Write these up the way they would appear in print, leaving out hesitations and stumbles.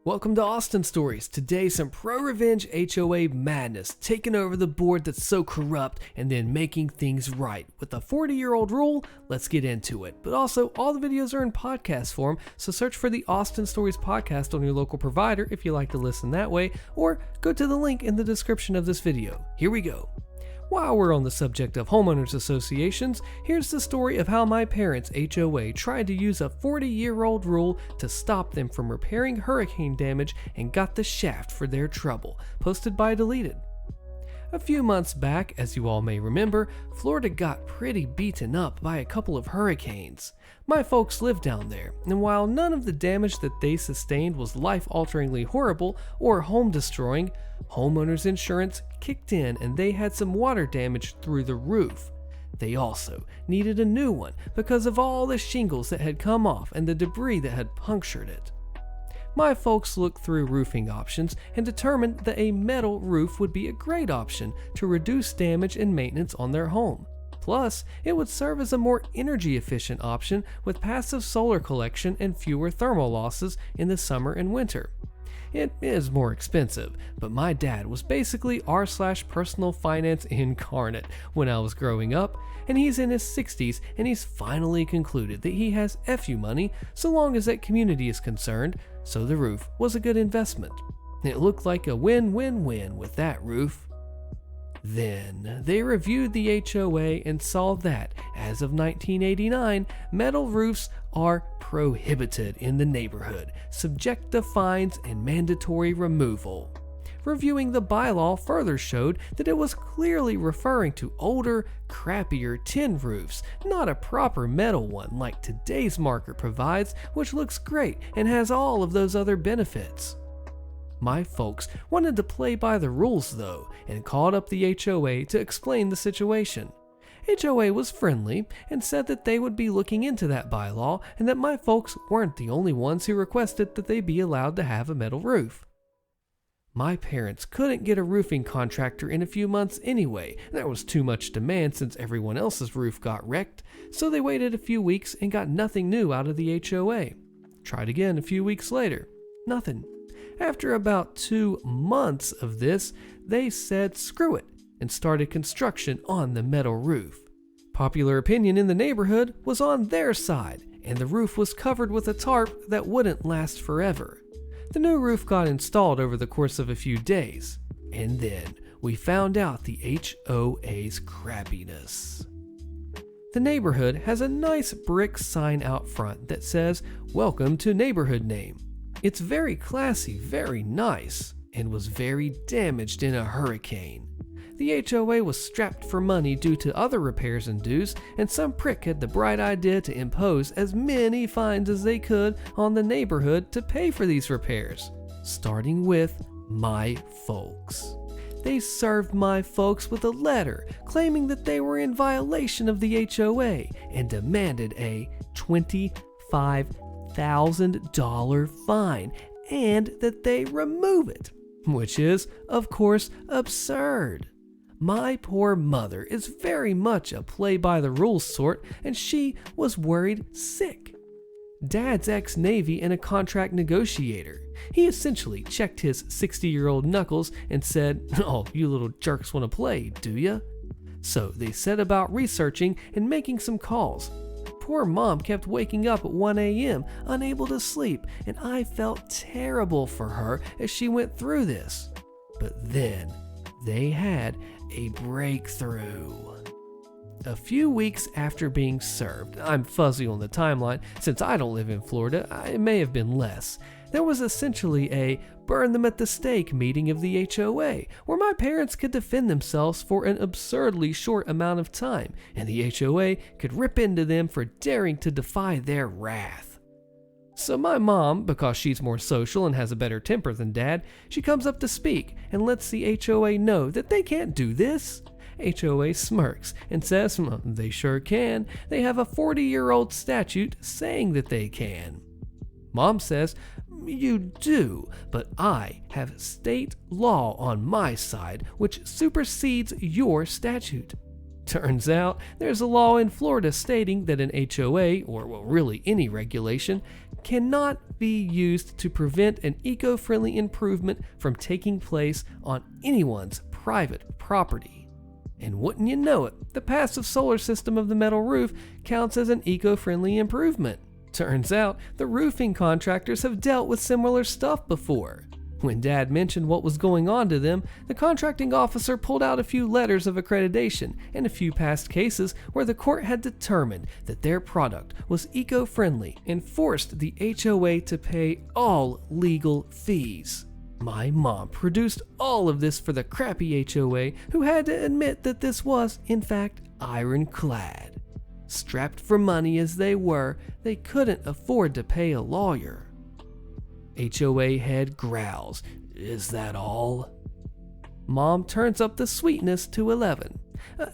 Welcome to Austin Stories. Today, some pro-revenge HOA madness, taking over the board that's so corrupt and then making things right. With a 40-year-old rule, let's get into it. But also, all the videos are in podcast form, so search for the Austin Stories podcast on your local provider if you like to listen that way, or go to the link in the description of this video. Here we go. While we're on the subject of homeowners associations, here's the story of how my parents' HOA tried to use a 40-year-old rule to stop them from repairing hurricane damage and got the shaft for their trouble, posted by Deleted. A few months back, as you all may remember, Florida got pretty beaten up by a couple of hurricanes. My folks live down there, and while none of the damage that they sustained was life-alteringly horrible or home-destroying, homeowners insurance kicked in and they had some water damage through the roof. They also needed a new one because of all the shingles that had come off and the debris that had punctured it. My folks looked through roofing options and determined that a metal roof would be a great option to reduce damage and maintenance on their home. Plus, it would serve as a more energy-efficient option with passive solar collection and fewer thermal losses in the summer and winter. It is more expensive, but my dad was basically r/personal finance incarnate when I was growing up, and he's in his 60s and he's finally concluded that he has FU money so long as that community is concerned, so the roof was a good investment. It looked like a win-win-win with that roof. Then, they reviewed the HOA and saw that, as of 1989, metal roofs are prohibited in the neighborhood, subject to fines and mandatory removal. Reviewing the bylaw further showed that it was clearly referring to older, crappier tin roofs, not a proper metal one like today's market provides, which looks great and has all of those other benefits. My folks wanted to play by the rules though, and called up the HOA to explain the situation. HOA was friendly and said that they would be looking into that bylaw and that my folks weren't the only ones who requested that they be allowed to have a metal roof. My parents couldn't get a roofing contractor in a few months anyway. There was too much demand since everyone else's roof got wrecked, so they waited a few weeks and got nothing new out of the HOA. Tried again a few weeks later. Nothing. After about 2 months of this, they said screw it and started construction on the metal roof. Popular opinion in the neighborhood was on their side, and the roof was covered with a tarp that wouldn't last forever. The new roof got installed over the course of a few days, and then we found out the HOA's crappiness. The neighborhood has a nice brick sign out front that says, "Welcome to neighborhood name." It's very classy, very nice, and was very damaged in a hurricane. The HOA was strapped for money due to other repairs and dues, and some prick had the bright idea to impose as many fines as they could on the neighborhood to pay for these repairs, starting with my folks. They served my folks with a letter claiming that they were in violation of the HOA and demanded a $25,000 fine and that they remove it, which is, of course, absurd. My poor mother is very much a play-by-the-rules sort, and she was worried sick. Dad's ex-Navy and a contract negotiator. He essentially checked his 60-year-old knuckles and said, "Oh, you little jerks want to play, do ya?" So they set about researching and making some calls. Poor mom kept waking up at 1 a.m., unable to sleep, and I felt terrible for her as she went through this. But then they had a breakthrough. A few weeks after being served, I'm fuzzy on the timeline since I don't live in Florida, it may have been less, there was essentially a burn them at the stake meeting of the HOA, where my parents could defend themselves for an absurdly short amount of time, and the HOA could rip into them for daring to defy their wrath. So my mom, because she's more social and has a better temper than Dad, she comes up to speak and lets the HOA know that they can't do this. HOA smirks and says, they sure can. They have a 40-year-old statute saying that they can. Mom says, "You do, but I have state law on my side which supersedes your statute." Turns out there's a law in Florida stating that an HOA, or well, really any regulation, cannot be used to prevent an eco-friendly improvement from taking place on anyone's private property. And wouldn't you know it, the passive solar system of the metal roof counts as an eco-friendly improvement. Turns out, the roofing contractors have dealt with similar stuff before. When Dad mentioned what was going on to them, the contracting officer pulled out a few letters of accreditation and a few past cases where the court had determined that their product was eco-friendly and forced the HOA to pay all legal fees. My mom produced all of this for the crappy HOA, who had to admit that this was, in fact, ironclad. Strapped for money as they were, they couldn't afford to pay a lawyer. HOA head growls, "Is that all?" Mom turns up the sweetness to 11.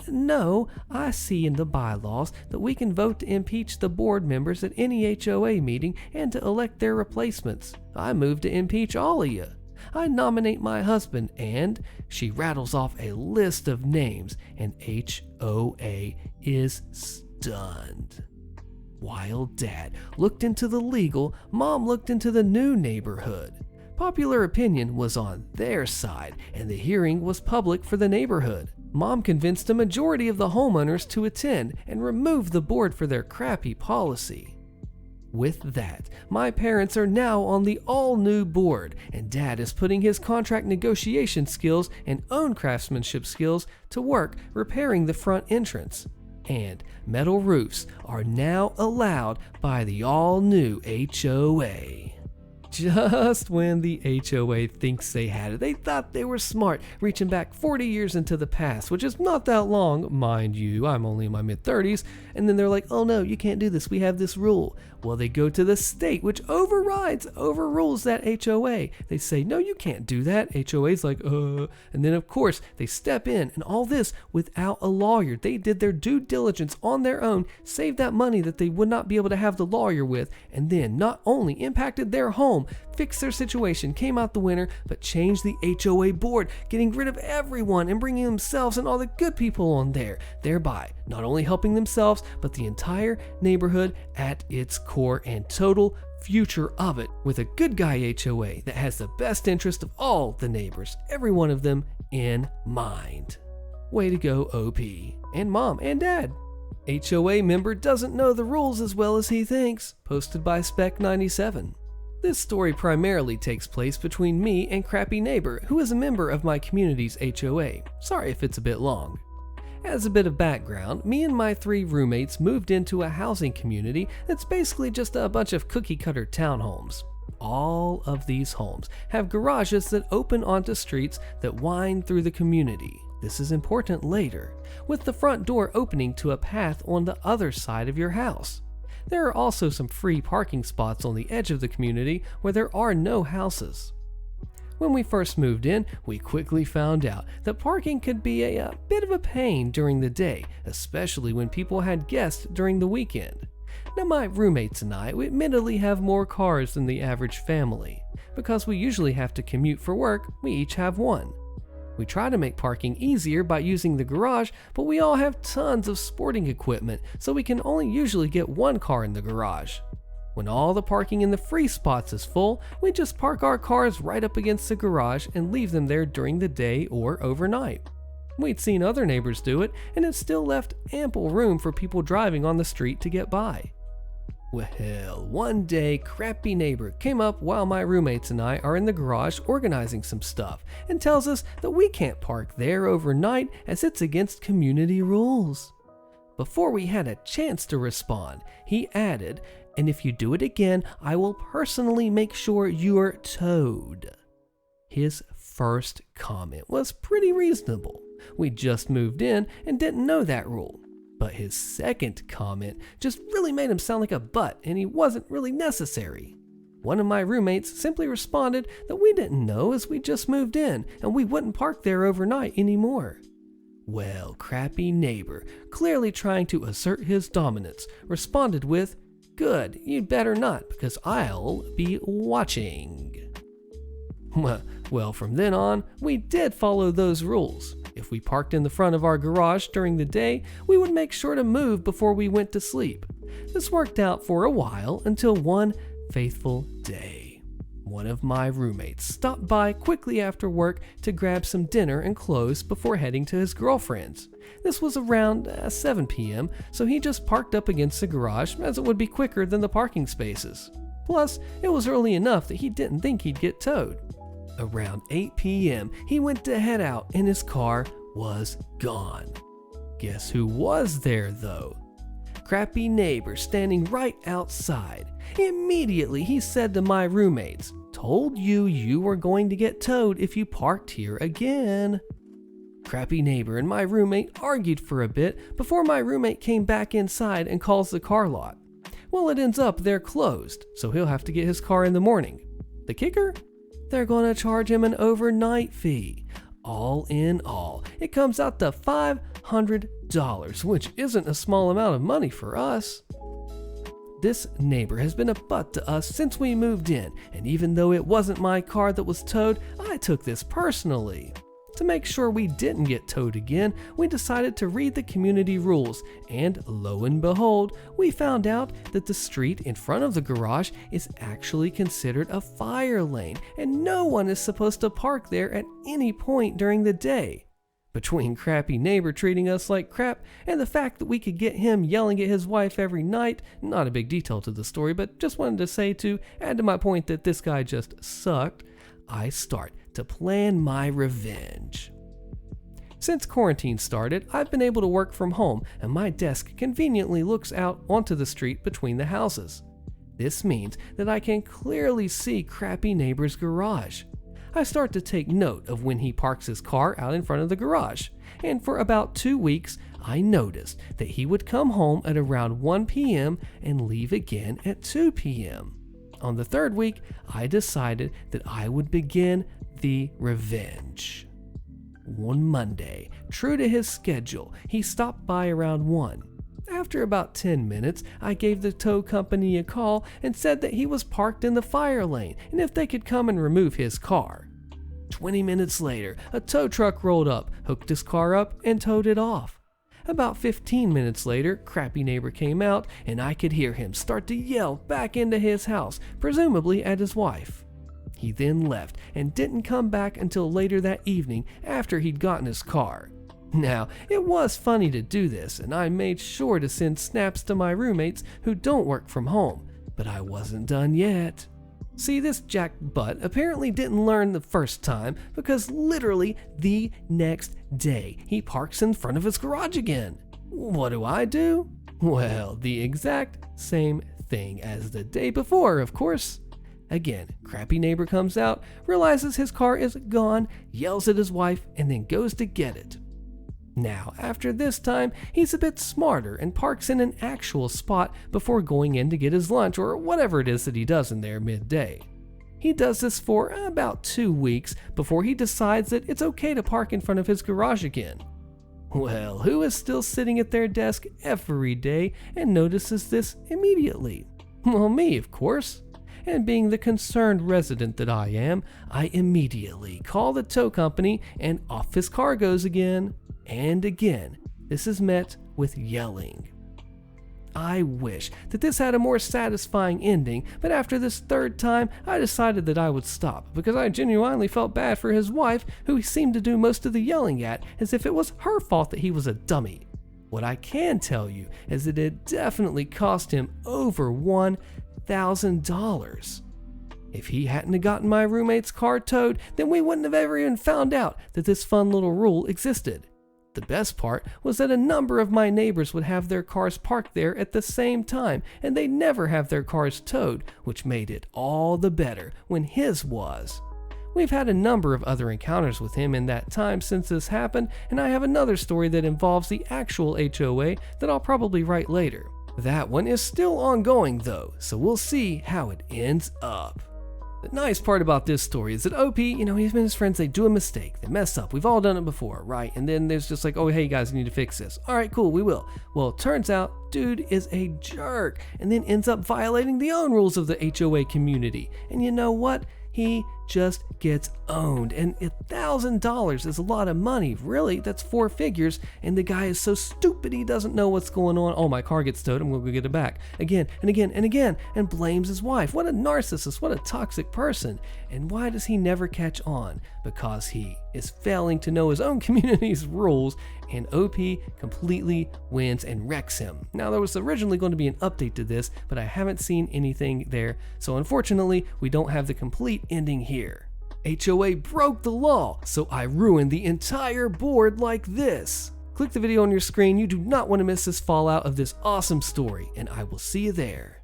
No, I see in the bylaws that we can vote to impeach the board members at any HOA meeting and to elect their replacements. I move to impeach all of you. I nominate my husband and," she rattles off a list of names, and HOA is stunned. While Dad looked into the legal, Mom looked into the new neighborhood. Popular opinion was on their side, and the hearing was public for the neighborhood. Mom convinced a majority of the homeowners to attend and remove the board for their crappy policy. With that, my parents are now on the all-new board, and Dad is putting his contract negotiation skills and own craftsmanship skills to work repairing the front entrance. And metal roofs are now allowed by the all-new HOA. Just when the HOA thinks they had it, they thought they were smart, reaching back 40 years into the past, which is not that long, mind you, I'm only in my mid-30s, and then they're like, "Oh no, you can't do this, we have this rule." Well, they go to the state, which overrules that HOA. They say, "No, you can't do that." HOA's like, and then of course, they step in, and all this without a lawyer. They did their due diligence on their own, saved that money that they would not be able to have the lawyer with, and then not only impacted their home, fixed their situation, came out the winner, but changed the HOA board, getting rid of everyone and bringing themselves and all the good people on there, thereby not only helping themselves, but the entire neighborhood at its core and total future of it, with a good guy HOA that has the best interest of all the neighbors, every one of them, in mind. Way to go, OP, and Mom and Dad. HOA member doesn't know the rules as well as he thinks, posted by Spec97. This story primarily takes place between me and Crappy Neighbor, who is a member of my community's HOA. Sorry if it's a bit long. As a bit of background, me and my 3 roommates moved into a housing community that's basically just a bunch of cookie-cutter townhomes. All of these homes have garages that open onto streets that wind through the community. This is important later, with the front door opening to a path on the other side of your house. There are also some free parking spots on the edge of the community where there are no houses. When we first moved in, we quickly found out that parking could be a bit of a pain during the day, especially when people had guests during the weekend. Now my roommates and I, we admittedly have more cars than the average family. Because we usually have to commute for work, we each have one. We try to make parking easier by using the garage, but we all have tons of sporting equipment, so we can only usually get one car in the garage. When all the parking in the free spots is full, we just park our cars right up against the garage and leave them there during the day or overnight. We'd seen other neighbors do it, and it still left ample room for people driving on the street to get by. Well, one day, Crappy Neighbor came up while my roommates and I are in the garage organizing some stuff and tells us that we can't park there overnight as it's against community rules. Before we had a chance to respond, he added, "And if you do it again, I will personally make sure you're towed." His first comment was pretty reasonable. We just moved in and didn't know that rule. But his second comment just really made him sound like a butt, and he wasn't really necessary. One of my roommates simply responded that we didn't know as we just moved in and we wouldn't park there overnight anymore. Well, Crappy Neighbor, clearly trying to assert his dominance, responded with, "Good, you'd better not, because I'll be watching." Well, from then on, we did follow those rules. If we parked in the front of our garage during the day, we would make sure to move before we went to sleep. This worked out for a while until one fateful day. One of my roommates stopped by quickly after work to grab some dinner and clothes before heading to his girlfriend's. This was around 7 p.m., so he just parked up against the garage as it would be quicker than the parking spaces. Plus, it was early enough that he didn't think he'd get towed. Around 8 p.m., he went to head out and his car was gone. Guess who was there though? Crappy neighbor standing right outside. Immediately he said to my roommates, "Told you were going to get towed if you parked here again." Crappy neighbor and my roommate argued for a bit before my roommate came back inside and calls the car lot. Well, it ends up they're closed, so he'll have to get his car in the morning. The kicker? They're going to charge him an overnight fee. All in all, it comes out to $500, which isn't a small amount of money for us. This neighbor has been a butt to us since we moved in, and even though it wasn't my car that was towed, I took this personally. To make sure we didn't get towed again, we decided to read the community rules, and lo and behold, we found out that the street in front of the garage is actually considered a fire lane, and no one is supposed to park there at any point during the day. Between crappy neighbor treating us like crap and the fact that we could get him yelling at his wife every night, not a big detail to the story, but just wanted to say to add to my point that this guy just sucked, I start to plan my revenge. Since quarantine started, I've been able to work from home, and my desk conveniently looks out onto the street between the houses. This means that I can clearly see crappy neighbor's garage. I start to take note of when he parks his car out in front of the garage, and for about 2 weeks, I noticed that he would come home at around 1 p.m. and leave again at 2 p.m. On the 3rd week, I decided that I would begin the revenge. One Monday, true to his schedule, he stopped by around 1. After about 10 minutes, I gave the tow company a call and said that he was parked in the fire lane and if they could come and remove his car. 20 minutes later, a tow truck rolled up, hooked his car up, and towed it off. About 15 minutes later, crappy neighbor came out and I could hear him start to yell back into his house, presumably at his wife. He then left and didn't come back until later that evening after he'd gotten his car. Now, it was funny to do this, and I made sure to send snaps to my roommates who don't work from home, but I wasn't done yet. See, this jack butt apparently didn't learn the first time because literally the next day he parks in front of his garage again. What do? Well, the exact same thing as the day before, of course. Again, crappy neighbor comes out, realizes his car is gone, yells at his wife, and then goes to get it. Now, after this time, he's a bit smarter and parks in an actual spot before going in to get his lunch or whatever it is that he does in there midday. He does this for about 2 weeks before he decides that it's okay to park in front of his garage again. Well, who is still sitting at their desk every day and notices this immediately? Well, me, of course. And being the concerned resident that I am, I immediately call the tow company and off his car goes again. And again, this is met with yelling. I wish that this had a more satisfying ending, but after this 3rd time, I decided that I would stop because I genuinely felt bad for his wife, who he seemed to do most of the yelling at, as if it was her fault that he was a dummy. What I can tell you is that it definitely cost him over $1,000. If he hadn't have gotten my roommate's car towed, then we wouldn't have ever even found out that this fun little rule existed. The best part was that a number of my neighbors would have their cars parked there at the same time, and they'd never have their cars towed, which made it all the better when his was. We've had a number of other encounters with him in that time since this happened, and I have another story that involves the actual HOA that I'll probably write later. That one is still ongoing though, so we'll see how it ends up. The nice part about this story is that OP, him and his friends, they do a mistake. They mess up. We've all done it before, right? And then there's just like, oh, hey guys, you need to fix this. All right, cool, we will. Well, turns out, dude is a jerk and then ends up violating the own rules of the HOA community. And you know what? He just gets owned. And $1,000 is a lot of money. Really, that's 4 figures. And the guy is so stupid he doesn't know what's going on. Oh, my car gets towed. I'm going to go get it back. Again and again and again. And blames his wife. What a narcissist. What a toxic person. And why does he never catch on? Because he is failing to know his own community's rules, and OP completely wins and wrecks him. Now, there was originally going to be an update to this, but I haven't seen anything there, so unfortunately we don't have the complete ending here. HOA broke the law, so I ruined the entire board like this. Click the video on your screen. You do not want to miss this fallout of this awesome story, and I will see you there.